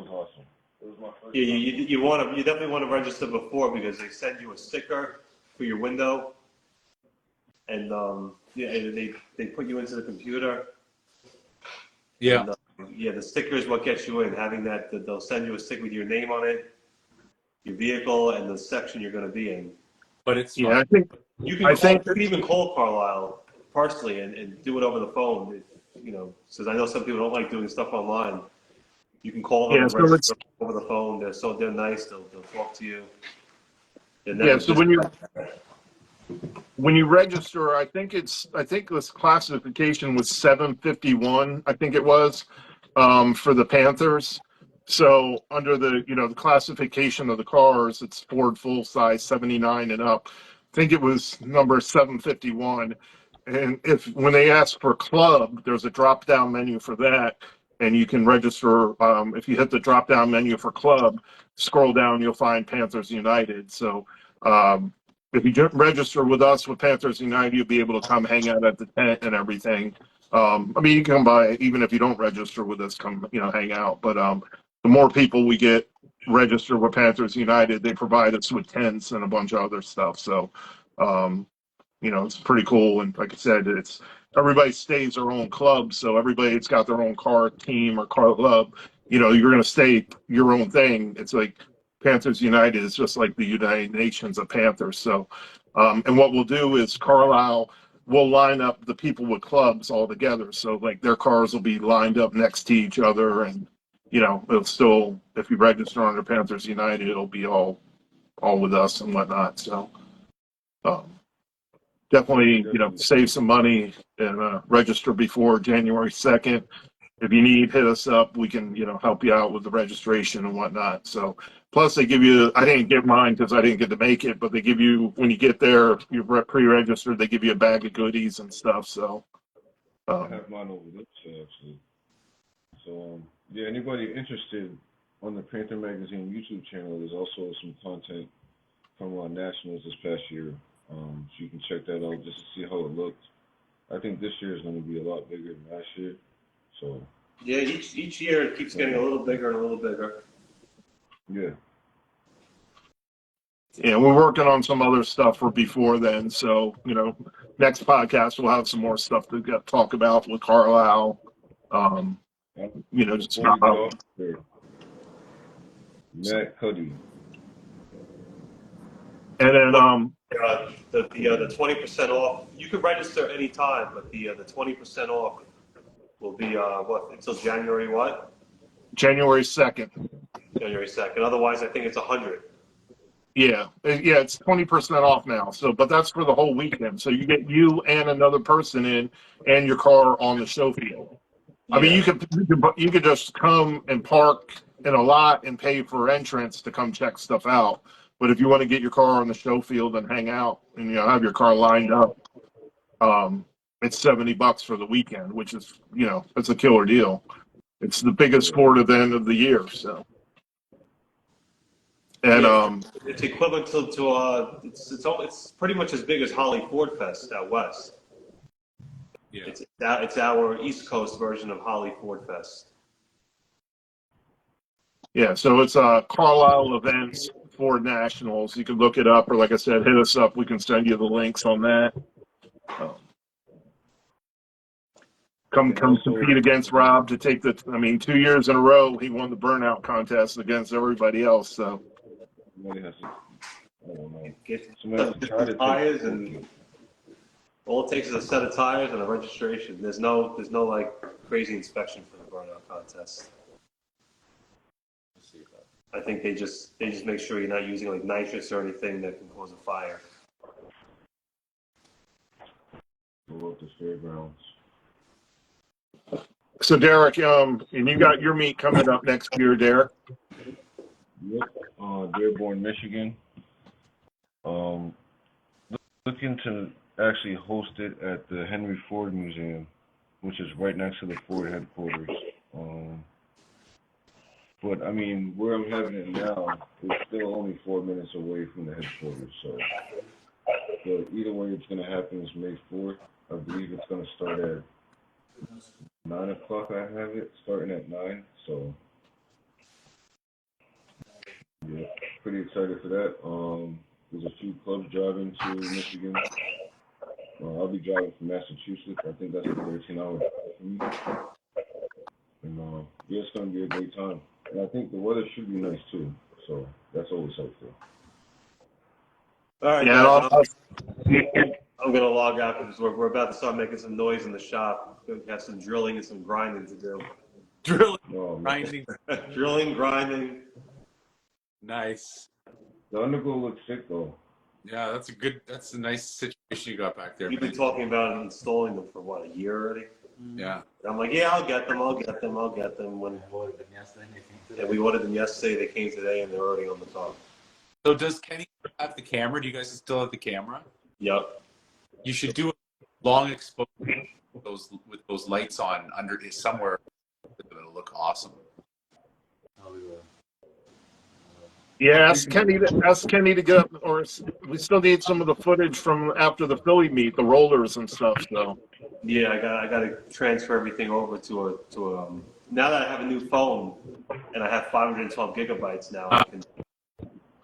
awesome. It was my first Yeah, time. you definitely want to register before because they send you a sticker for your window, and they put you into the computer. Yeah, And, the sticker is what gets you in. Having they'll send you a sticker with your name on it, your vehicle, and the section you're going to be in. but it's Yeah, fun. You I can think even call Carlisle personally and do it over the phone. Because I know some people don't like doing stuff online. You can call them yeah. and So register over the phone. They're nice. They'll talk to you. They're never so just. when you register, I think this classification was 751. I think it was for the Panthers. So under the classification of the cars, it's Ford full size 79 and up. I think it was number 751. And when they ask for club, there's a drop down menu for that, and you can register. If you hit the drop down menu for club, scroll down, you'll find Panthers United. So if you register with us with Panthers United, you'll be able to come hang out at the tent and everything. You can come by even if you don't register with us. Come, hang out. But the more people we get registered with Panthers United, they provide us with tents and a bunch of other stuff. So, it's pretty cool. And like I said, it's everybody stays their own club, so everybody's got their own car team or car club. You're going to stay your own thing. It's like Panthers United is just like the United Nations of Panthers. So, and what we'll do is Carlisle will line up the people with clubs all together. So like their cars will be lined up next to each other, and it'll still, if you register under Panthers United, it'll be all with us and whatnot. So. Definitely, save some money and register before January 2nd. If you need, hit us up. We can, help you out with the registration and whatnot. So, plus they give you, I didn't get mine because I didn't get to make it, but they give you, when you get there, you're pre-registered, they give you a bag of goodies and stuff. So, I have mine over this actually. So, yeah, anybody interested on the Panther Magazine YouTube channel, there's also some content from our nationals this past year. So you can check that out just to see how it looks. I think this year is going to be a lot bigger than last year. So Yeah, each year it keeps getting a little bigger and a little bigger. yeah. Yeah, we're working on some other stuff for before then. So, next podcast we'll have some more stuff to talk about with Carlisle. Just Before we get how, off there, Matt Cuddy. and then The 20% off. You can register anytime, but the 20% off will be until January what? January 2nd. January 2nd. Otherwise, I think it's 100. Yeah, it's 20% off now. So, but that's for the whole weekend. So you get you and another person in, and your car on the show field. I mean, Yeah. you could just come and park in a lot and pay for entrance to come check stuff out. But if you want to get your car on the show field and hang out and have your car lined up, it's $70 for the weekend, which is it's a killer deal. It's the biggest sport event of the year. So, and Yeah, it's equivalent to it's pretty much as big as Holly Ford Fest out west. Yeah. It's our East Coast version of Holly Ford Fest. yeah, so it's Carlisle Events Ford Nationals. You can look it up, or like I said, hit us up. We can send you the links on that. Come compete against Rob to take the. I mean, 2 years in a row, he won the burnout contest against everybody else. So Somebody has to, I don't know. Get Somebody has to try to tires, take and all it takes is a set of tires and a registration. There's no like crazy inspection for the burnout contest. I think they just make sure you're not using like nitrous or anything that can cause a fire. go up the fairgrounds. So Derek, and you got your meet coming up next year, Derek. Yep. Dearborn, Michigan. Looking to actually host it at the Henry Ford Museum, which is right next to the Ford headquarters. But I mean, where I'm having it now is still only 4 minutes away from the headquarters. So either way, it's going to happen is May 4th. I believe it's going to start at 9 o'clock. I have it starting at 9. So yeah, pretty excited for that. There's a few clubs driving to Michigan. I'll be driving from Massachusetts. I think that's a 13-hour drive for me. And yeah, it's going to be a great time. And I think the weather should be nice too. So that's always helpful. All right, Yeah, guys. I'm gonna log out because we're about to start making some noise in the shop. We have some drilling and some grinding to do. Drilling, Oh, grinding. Drilling, grinding. Nice. the underglow looks sick though. Yeah, that's a nice situation you got back there. You've been talking about installing them for what, a year already? Yeah. And I'm like, yeah, I'll get them. When yeah, we ordered them yesterday. They came today, and they're already on the car. So does Kenny have the camera? Do you guys still have the camera? Yep. You should do a long exposure with those lights on under somewhere. It'll look awesome. yeah. Ask Kenny to get up, or we still need some of the footage from after the Philly meet, the rollers and stuff. So Yeah, I got to transfer everything over to a. Now that I have a new phone and I have 512 gigabytes now,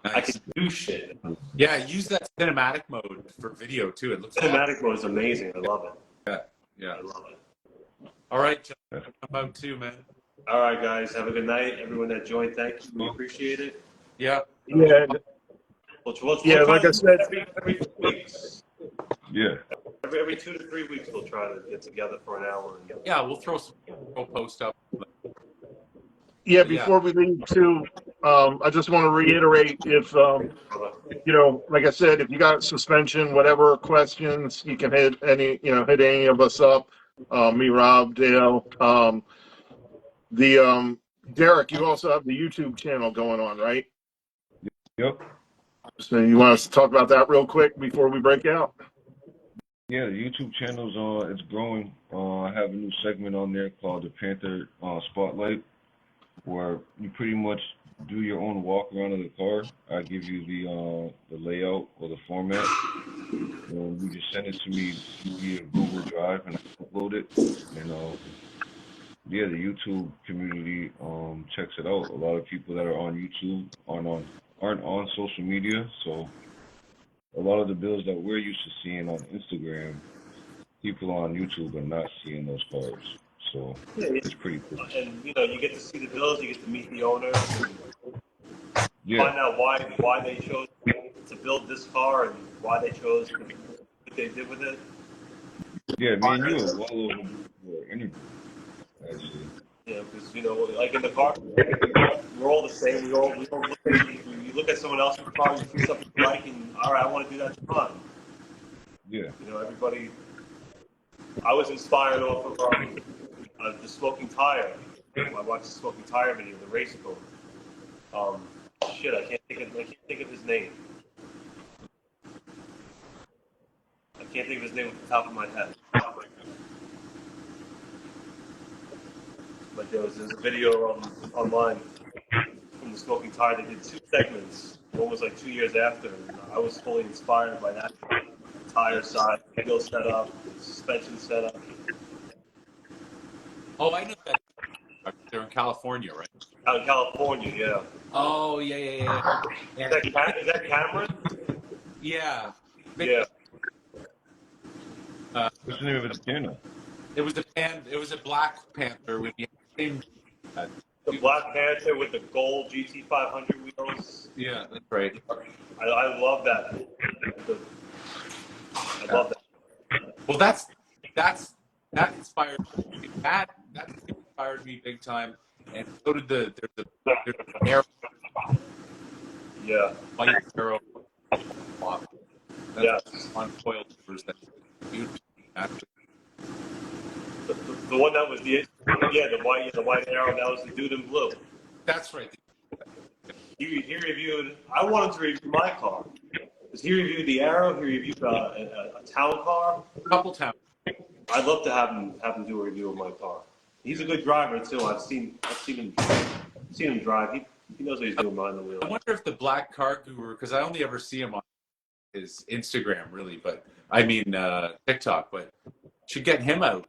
I can do shit. Yeah, use that cinematic mode for video too. It looks Cinematic mode is amazing. I love it. Yeah. I love it. All right, John, I'm out too, man. All right, guys. Have a good night. Everyone that joined, thank you. We appreciate it. Yeah. yeah, We'll yeah. try Like I to said, every 2 weeks. Yeah. Every 2 to 3 weeks, we'll try to get together for an hour. Yeah, we'll throw a post up. yeah. Before we leave, too, I just want to reiterate if like I said, if you got suspension, whatever questions, you can hit any of us up. Me, Rob, Dale. Derek, you also have the YouTube channel going on, right? Yep. So you want us to talk about that real quick before we break out? Yeah, the YouTube channel's it's growing. I have a new segment on there called the Panther Spotlight, where you pretty much do your own walk around of the car. I give you the layout or the format, and you just send it to me via Google Drive, and I upload it. And yeah, the YouTube community checks it out. A lot of people that are on YouTube aren't on social media, so a lot of the builds that we're used to seeing on Instagram, people on YouTube are not seeing those cars. So it's pretty cool. And you get to see the builds, you get to meet the owners, and Yeah. find out why they chose to build this car and why they chose what they did with it. Yeah, man, you were well over for interview, actually. Yeah, because like in the car, we're all the same. We all look at someone else's car, you see something you like, and all right, I want to do that fun. Yeah. Everybody. I was inspired off of the smoking tire. I watched the smoking tire video, the race code. Shit, I can't think of his name. I can't think of his name off the top of my head. But there's a video online from the smoking tire. They did 2 segments. One was like 2 years after. And I was fully inspired by that. Tire side, wheel setup, suspension setup. Oh, I know that. They're in California, right? out in California. Yeah. Oh yeah. Is that Cameron? Yeah. Yeah. What's the name of the piano? It was a Black Panther with the same. Uh, The Black Panther with the gold GT500 wheels. yeah, that's right. I love that. I love that. Well, that inspired me. That inspired me big time, and so did there's an arrow, Yeah. white arrow. That's Yes. on coilovers. That's beautiful. Actually, The one that was the white arrow. That was the dude in blue. that's right. He reviewed. I wanted to review my car because he reviewed the Arrow. He reviewed a town car. A couple times. I'd love to have him do a review of my car. He's a good driver too. I've seen him drive. He knows what he's doing behind the wheel. I wonder if the Black Car Guru, because I only ever see him on his Instagram, really, but I mean TikTok, but should get him out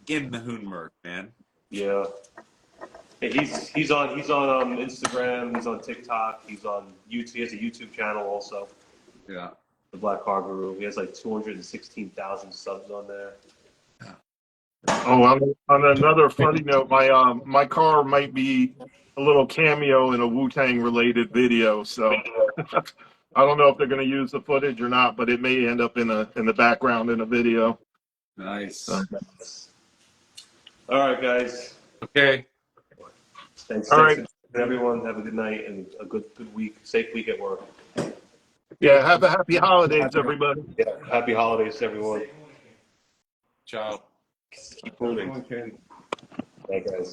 in the Hoonmerk, man. Yeah. Hey, he's on Instagram. He's on TikTok. He's on YouTube. He has a YouTube channel also. Yeah. The Black Car Guru. He has like 216,000 subs on there. Oh, on another funny note, my car might be a little cameo in a Wu-Tang related video, so I don't know if they're going to use the footage or not, but it may end up in the background in a video. Nice. All right, guys. Okay. Thanks, All right. everyone. Have a good night and a good week. Safe week at work. Yeah, have a happy holidays, everybody. Yeah. Happy holidays, everyone. Ciao. Keep moving. Okay. Bye, guys.